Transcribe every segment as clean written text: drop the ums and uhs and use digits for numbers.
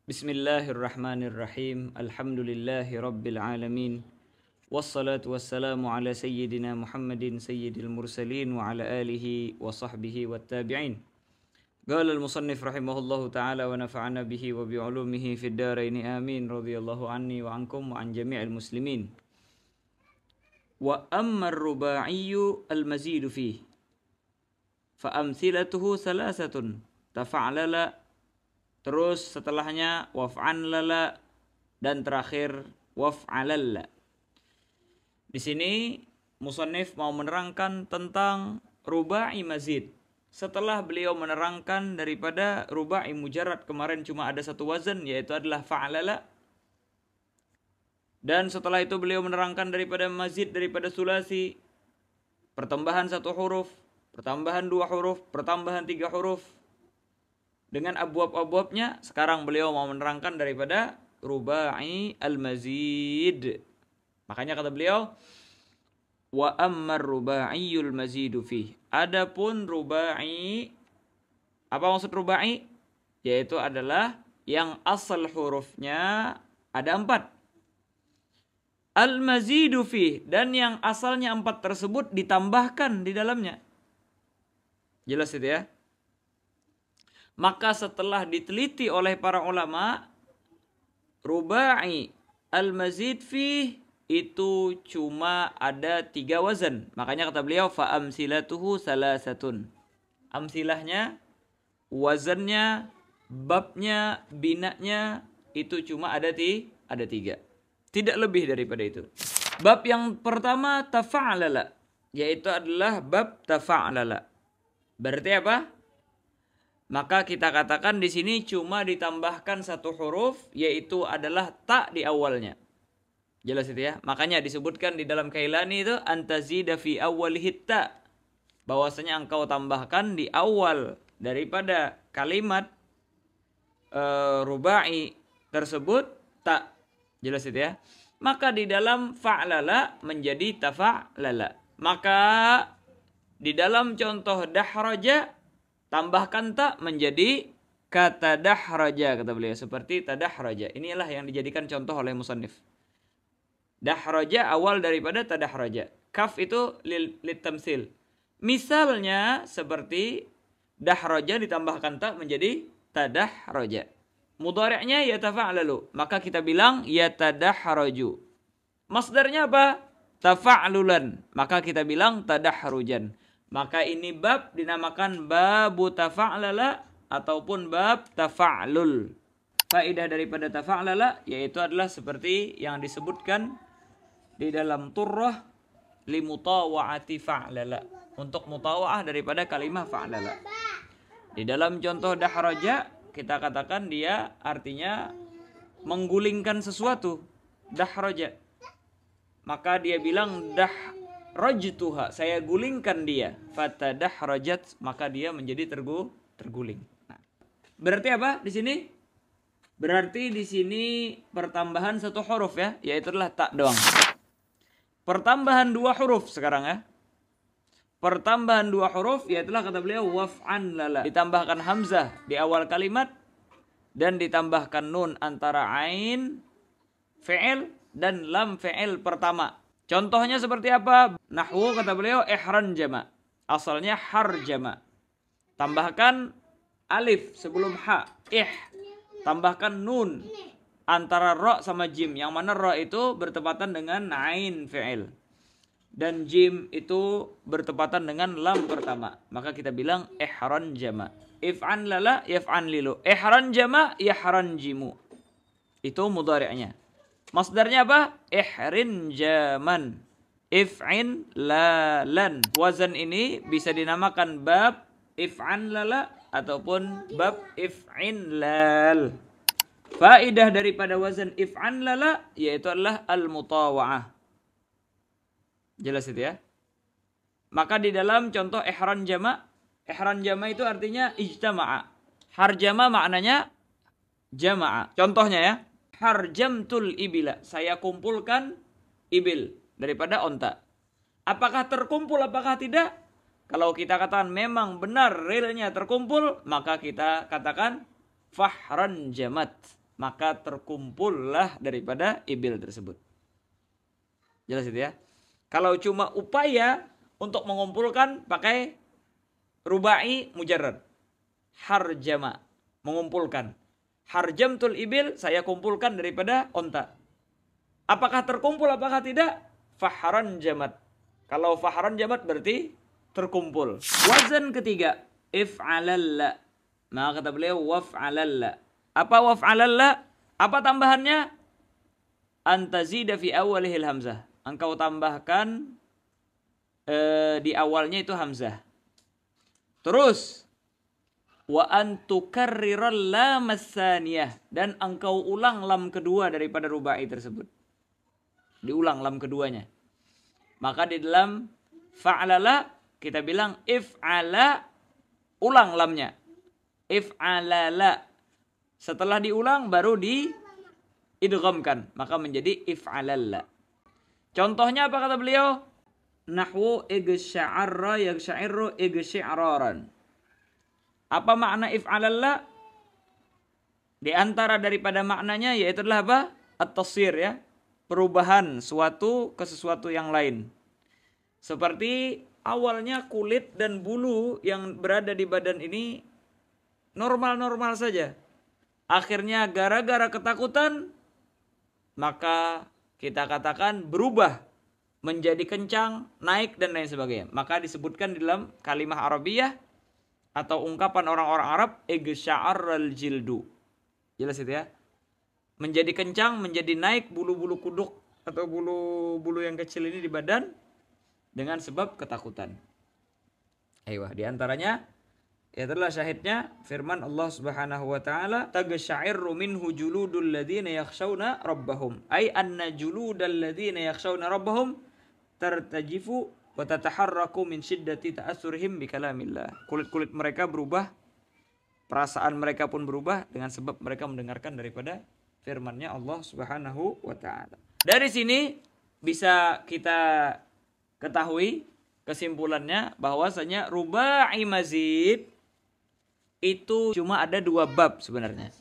Bismillahirrahmanirrahim. Alhamdulillahi rabbil alamin. Wassalatu wassalamu ala sayyidina Muhammadin sayyidil mursalin wa ala alihi wa sahbihi wat tabi'in. Qala al-musannif rahimahullahu ta'ala wa nafa'ana bihi wa bi'ulumihi fid daraini amin. Radhiyallahu anni wa ankum wa an jami'il muslimin. Wa amma ar-ruba'iyyu al-mazidu fihi fa amthilatuhu thalathatun tafa'lala. Terus setelahnya waf'an lala dan terakhir waf'alalla. Di sini musannif mau menerangkan tentang ruba'i mazid. Setelah beliau menerangkan daripada ruba'i mujarrad kemarin cuma ada satu wazan yaitu adalah fa'alala. Dan setelah itu beliau menerangkan daripada mazid daripada sulasi, pertambahan satu huruf, pertambahan dua huruf, pertambahan tiga huruf. Dengan abwab-abwabnya, sekarang beliau mau menerangkan daripada ruba'i al-mazid. Makanya kata beliau, wa ammar ruba'iyul mazidu fih. Adapun ruba'i, apa maksud ruba'i? Yaitu adalah yang asal hurufnya ada 4. Al-mazidu fih, dan yang asalnya 4 tersebut ditambahkan di dalamnya. Jelas itu ya? Maka setelah diteliti oleh para ulama, ruba'i al-mazid fih itu cuma ada 3 wazan. Makanya kata beliau fa amsilatuhu salasatun. Amsilahnya, wazannya, babnya, binanya itu cuma ada 3. Tidak lebih daripada itu. Bab yang pertama tafa'lala, yaitu adalah bab tafa'lala. Berarti apa? Maka kita katakan di sini cuma ditambahkan satu huruf, yaitu adalah ta di awalnya. Jelas itu ya. Makanya disebutkan di dalam Kailani itu antazida fi awwalihi ta. Bahwasanya engkau tambahkan di awal daripada kalimat ruba'i tersebut ta. Jelas itu ya. Maka di dalam fa'lala menjadi tafa'lala. Maka di dalam contoh dahraja tambahkan ta menjadi kata dahraja, kata beliau, seperti tadahraja. Inilah yang dijadikan contoh oleh musannif. Dahraja awal daripada tadahraja. Kaf itu litamsil. Misalnya seperti dahraja ditambahkan ta menjadi tadahraja. Mudhari'nya yatafa'lalu, maka kita bilang yatadahraju. Masdarnya apa? Tafa'lulan, maka kita bilang tadahrujan. Maka ini bab dinamakan babu tafa'lala ataupun bab tafa'lul. Faedah daripada tafa'lala yaitu adalah seperti yang disebutkan di dalam turrah limutawa'ati fa'lala. Untuk mutawa'ah daripada kalimah fa'lala. Di dalam contoh dahraja kita katakan dia artinya menggulingkan sesuatu. Dahraja. Maka dia bilang rajtuha, saya gulingkan dia. Fatadahrajat, maka dia menjadi terguling. Nah, berarti apa di sini? Berarti di sini pertambahan satu huruf ya, yaitu adalah ta doang. Pertambahan 2 huruf sekarang ya. Pertambahan 2 huruf yaitu kata beliau waf'an lala. Ditambahkan hamzah di awal kalimat dan ditambahkan nun antara ain fi'il dan lam fi'il pertama. Contohnya seperti apa? Nahwu kata beliau ihran jama. Asalnya harjama. Tambahkan alif sebelum ha. Tambahkan nun antara ra sama jim. Yang mana ra itu bertepatan dengan ain fi'il. Dan jim itu bertepatan dengan lam pertama. Maka kita bilang ihran jama. If'an lala yaf'an lilu. Ihran jama yahran jimu. Itu mudhari'nya. Masdarnya apa? Ihrin jaman. If'in lalan. Wazan ini bisa dinamakan bab if'an lala ataupun bab if'in lal. Faedah daripada wazan if'an lala yaitu adalah al-mutawa'ah. Jelas itu ya. Maka di dalam contoh ihran jama itu artinya ijtama'a. Harjama maknanya jama'a. Contohnya ya. Harjamtul ibila, saya kumpulkan ibil daripada onta. Apakah terkumpul, apakah tidak? Kalau kita katakan memang benar realnya terkumpul, maka kita katakan fahran jamat. maka terkumpullah daripada ibil tersebut. Jelas itu ya. Kalau cuma upaya untuk mengumpulkan pakai rubai mujarrad. Harjama, mengumpulkan. Harjamtul ibil, saya kumpulkan daripada onta. Apakah terkumpul, apakah tidak? Fahran jamat. Kalau fahran jamat berarti terkumpul. Wazan ketiga, if'alalla. Maka kata beliau waf'alalla. Apa waf'alalla? Apa tambahannya? Antazida fi awalihil hamzah. Engkau tambahkan di awalnya itu hamzah. Terus wa antukarriral lam as-saniyah, dan engkau ulang lam kedua daripada rubai tersebut. Diulang lam keduanya. Maka di dalam fa'lala kita bilang if'ala, ulang lamnya. If'alala. Setelah diulang baru diidghamkan, maka menjadi if'alalla. Contohnya apa kata beliau? Nahwu igsya'arra yagsya'iru igsya'raran. Apa makna if'alalla? Di antara daripada maknanya yaitu adalah apa? At-tasir ya. Perubahan suatu ke sesuatu yang lain. Seperti awalnya kulit dan bulu yang berada di badan ini normal-normal saja. Akhirnya gara-gara ketakutan, maka kita katakan berubah menjadi kencang, naik dan lain sebagainya. Maka disebutkan di dalam kalimah Arabiyah atau ungkapan orang-orang Arab, igsya'arral jildu. Jelas itu ya. Menjadi kencang, menjadi naik bulu-bulu kuduk atau bulu-bulu yang kecil ini di badan dengan sebab ketakutan. Ayo, di antaranya ya adalah syahidnya firman Allah Subhanahu wa taala, tagsya'iru minhu juludul ladzina yakhshawna rabbahum. Ai anna juludal ladzina yakhshawna rabbahum tartajifu wa tataharraku min shiddati ta'assurihim bi kalamillah. Kulit-kulit mereka berubah, perasaan mereka pun berubah dengan sebab mereka mendengarkan daripada firman-Nya Allah Subhanahu wa taala. Dari sini bisa kita ketahui kesimpulannya bahwasanya rubai mazid itu cuma ada 2 bab sebenarnya.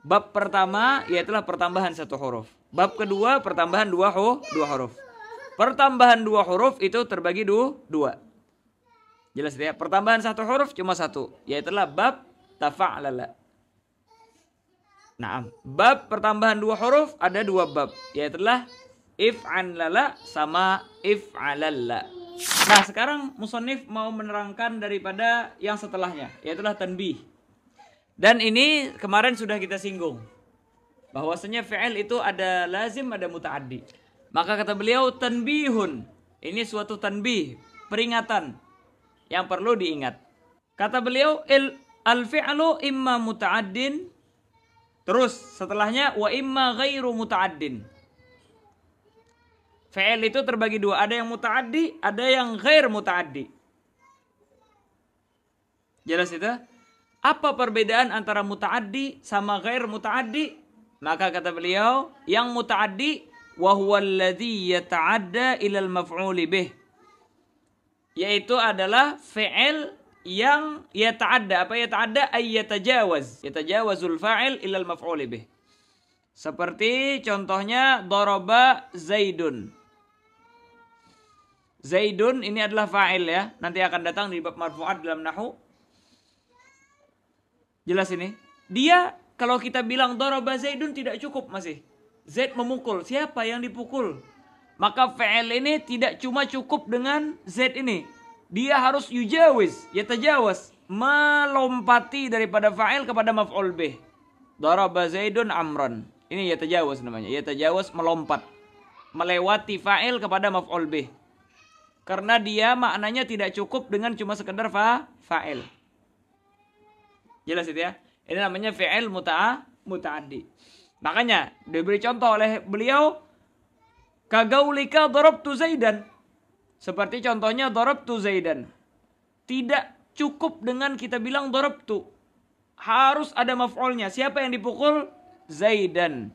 Bab pertama yaitulah pertambahan 1 huruf. Bab kedua pertambahan 2 huruf. Pertambahan 2 huruf itu terbagi 2. Jelas ya? Pertambahan 1 huruf cuma 1, yaitulah bab tafa'lala. Nah, bab pertambahan 2 huruf ada 2 bab, yaitulah if'anlala sama if'alalla. Nah, sekarang musannif mau menerangkan daripada yang setelahnya, yaitulah tanbih. Dan ini kemarin sudah kita singgung, bahwasanya fi'il itu ada lazim, ada muta'addi. Maka kata beliau tanbihun, ini suatu tanbih, peringatan yang perlu diingat. Kata beliau al-fi'lu imma muta'addin, terus setelahnya wa imma ghairu muta'addin. Fi'il itu terbagi 2, ada yang muta'addi, ada yang ghair muta'addi. Jelas itu? Apa perbedaan antara muta'addi sama ghair muta'addi? Maka kata beliau, yang muta'addi wa huwa alladhi yata'adda ilal maf'uli bih. Yaitu adalah fi'il yang yata'adda. Apa yata'adda? Ay yatajawaz. Yatajawazul fa'il ilal maf'uli bih. Seperti contohnya daraba Zaidun. Zaidun ini adalah fa'il ya. Nanti akan datang di bab marfu'at dalam nahwu. Jelas ini. Dia kalau kita bilang daraba Zaidun tidak cukup masih. Zaid memukul. Siapa yang dipukul? Maka fa'il ini tidak cuma cukup dengan Zaid ini. Dia harus yujawiz, yatajawaz, melompati daripada fa'il kepada maf'ul bih. Daraba Zaidun Amran. Ini yatajawaz namanya. Yatajawaz melompat. Melewati fa'il kepada maf'ul bih. Karena dia maknanya tidak cukup dengan cuma sekedar fa'il. Jelas itu ya. Ini namanya fi'il muta'addi. Makanya diberi contoh oleh beliau, kagaulika darabtu Zaidan. Seperti contohnya darabtu Zaidan. Tidak cukup dengan kita bilang darabtu. Harus ada maf'ulnya. Siapa yang dipukul? Zaidan.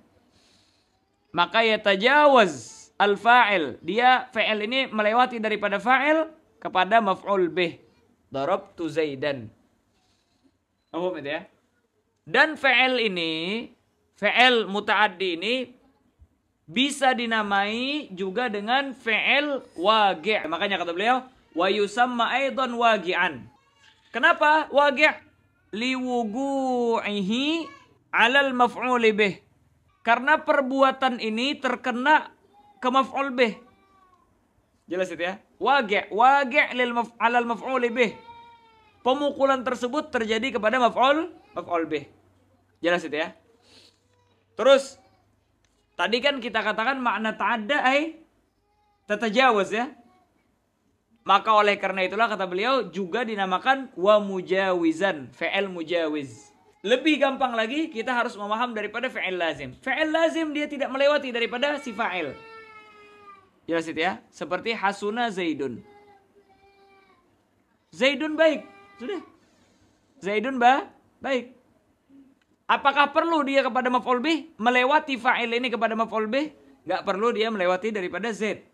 Maka yatajawaz al-fa'il. Dia fa'il ini melewati daripada fa'il kepada maf'ul bih. Darabtu Zaidan. Paham itu ya? Dan fa'il ini Fi'il muta'addi ini bisa dinamai juga dengan fi'il waqi'. Makanya kata beliau, wa yusamma aidan waqi'an. Kenapa waqi'? Liwugu'ihi 'alal maf'ul bih. Karena perbuatan ini terkena ke maf'ul bih. Jelas itu ya? Waqi' lil 'alal maf'ul bih. Pemukulan tersebut terjadi kepada maf'ul bih. Jelas itu ya? Terus tadi kan kita katakan makna ta'adda tatajawaz ya. Maka oleh karena itulah kata beliau juga dinamakan wa mujawizan, fi'il mujawiz. Lebih gampang lagi kita harus memaham daripada fi'il lazim. Fi'il lazim dia tidak melewati daripada si fa'il. Jelas itu ya? Seperti hasuna Zaidun. Zaidun baik. Sudah. Zaidun baik. Apakah perlu dia kepada maf'ul bih melewati fa'il ini kepada maf'ul bih? Enggak perlu dia melewati daripada Zaid.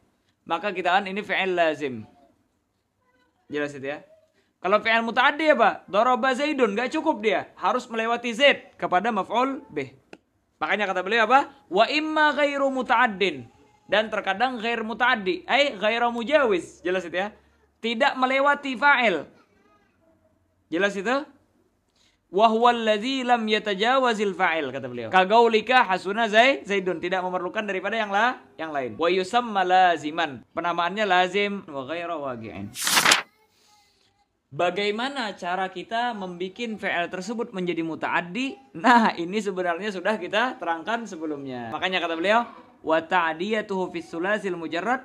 Maka kita kan ini fi'il lazim. Jelas itu ya? Kalau fi'il muta'addi apa? Daraba Zaidun, enggak cukup dia, harus melewati Zaid kepada maf'ul bih. Makanya kata beliau apa? Wa imma ghairu muta'addin. Dan terkadang ghair muta'addi, ghairu mujawiz. Jelas itu ya? Tidak melewati fa'il. Jelas itu? Wa huwa alladzi lam yatajawazil fa'il, kata beliau. Kagaulika hasuna Zaidun, tidak memerlukan daripada yang lain. Wa yusamma laziman, penamaannya lazim wa ghairu waqi'in. Bagaimana cara kita membuat fi'il tersebut menjadi muta'addi? Nah, ini sebenarnya sudah kita terangkan sebelumnya. Makanya kata beliau, wa ta'diyatuhu fis sulasil mujarrad.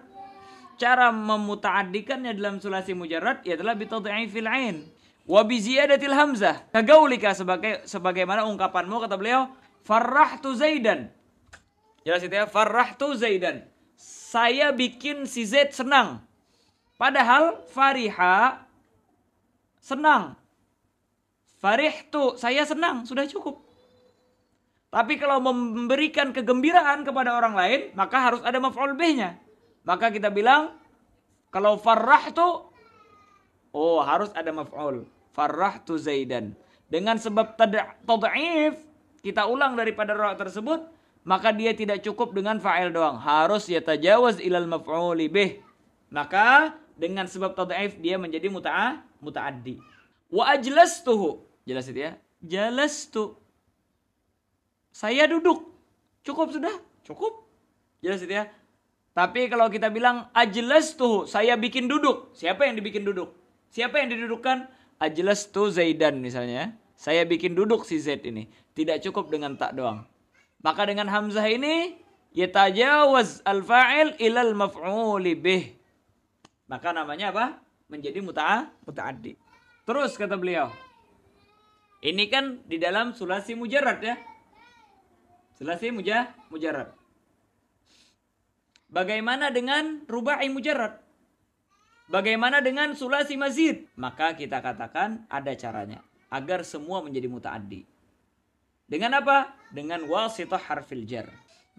Cara memuta'addikannya dalam sulasi mujarrad ialah bi tad'ifil 'ain wa bi ziyadatil hamzah. Kagaulika, sebagaimana ungkapanmu, kata beliau, farrahtu Zaidan. Jelas itu ya, farrahtu Zaidan. Saya bikin si Zaid senang. Padahal fariha senang. Farihtu, saya senang, sudah cukup. Tapi kalau memberikan kegembiraan kepada orang lain, maka harus ada maf'ul bihnya. Maka kita bilang, kalau farrahtu, harus ada maf'ul. Farrahtu Zaidan. Dengan sebab tad'if, kita ulang daripada ra' tersebut, maka dia tidak cukup dengan fa'il doang. Harus yatajawaz ilal maf'uli bih. Maka dengan sebab tad'if dia menjadi muta'addi. Wa ajlastuhu. Jelas itu ya? Jalastu. Saya duduk. Cukup sudah? Cukup. Jelas itu ya? Tapi kalau kita bilang ajlastuhu, saya bikin duduk. Siapa yang dibikin duduk? Siapa yang didudukkan? Ajlastu Zaidan misalnya. Saya bikin duduk si Zaid ini. Tidak cukup dengan tak doang. Maka dengan hamzah ini yatajawaz al-fa'il ilal maf'uli bih. Maka namanya apa? Menjadi muta'addi. Terus kata beliau. Ini kan di dalam sulasi mujarrad ya. Sulasi mujarrad. Bagaimana dengan rubai mujarrad? Bagaimana dengan sulasi mazid? Maka kita katakan ada caranya. Agar semua menjadi muta'addi. Dengan apa? Dengan wasithah harfil jar.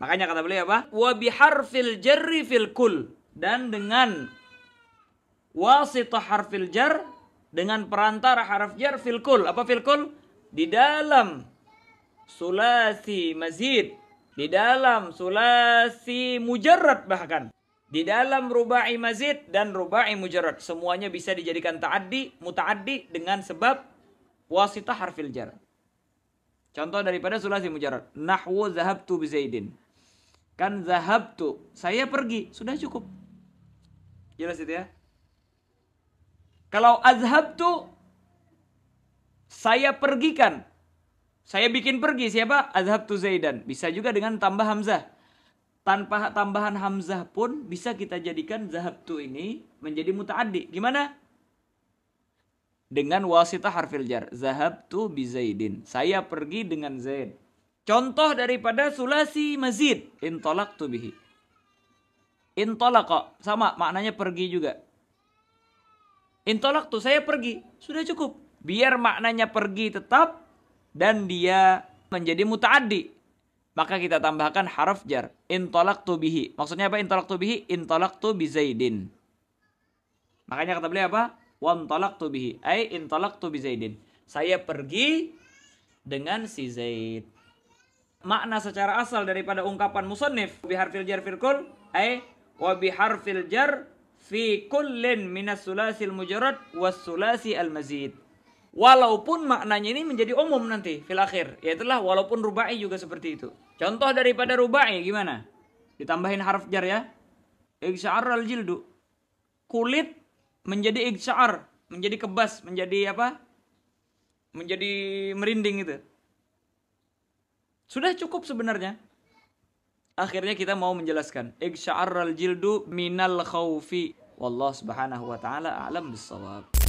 Makanya kata beliau apa? Wa biharfil jarri fil kul. Dan dengan wasithah harfil jar, dengan perantara harf jar fil kul. Apa fil kul? Di dalam sulasi mazid, di dalam sulasi mujarrad, bahkan di dalam rubai mazid dan rubai mujarrad, semuanya bisa dijadikan muta'addi dengan sebab wasithah harfil jar. Contoh daripada sulasi mujarrad, nahwu zahabtu bi Zaidin. Kan zahabtu, saya pergi, sudah cukup. Jelas itu ya? Kalau azhabtu, saya pergikan. Saya bikin pergi, siapa? Azhabtu Zaidan. Bisa juga dengan tambah hamzah. Tanpa tambahan hamzah pun bisa kita jadikan zahabtu ini menjadi muta'addi. Gimana? Dengan wasithah harfil jar. Zahabtu bi Zaidin. Saya pergi dengan Zaid. Contoh daripada sulasi mazid. Intalaqtu bihi. Intalaqa. Sama, maknanya pergi juga. Intolak tuh, saya pergi. Sudah cukup. Biar maknanya pergi tetap dan dia menjadi muta'addi. Maka kita tambahkan harf jar. Intolaktu bihi. Maksudnya apa intolaktu bihi? Intolaktu bi Zaidin. Makanya kata beliau apa? Wantolaktu bihi. Intolaktu bi Zaidin. Saya pergi dengan si Zaid. makna secara asal daripada ungkapan musannif biharfil jar fil kull ay wa biharfil jar fi kullin minas sulasil mujarrad was sulasi al mazid. Walaupun maknanya ini menjadi umum nanti fil akhir, yaitulah walaupun rubai juga seperti itu. Contoh daripada rubai gimana? Ditambahin harf jar ya. Igsya'ar al-jildu. Kulit menjadi igsya'ar, menjadi kebas, menjadi apa? Menjadi merinding itu. Sudah cukup sebenarnya. Akhirnya kita mau menjelaskan igsya'ar al-jildu minal khawfi. Wallahu subhanahu wa ta'ala a'lam bissawab.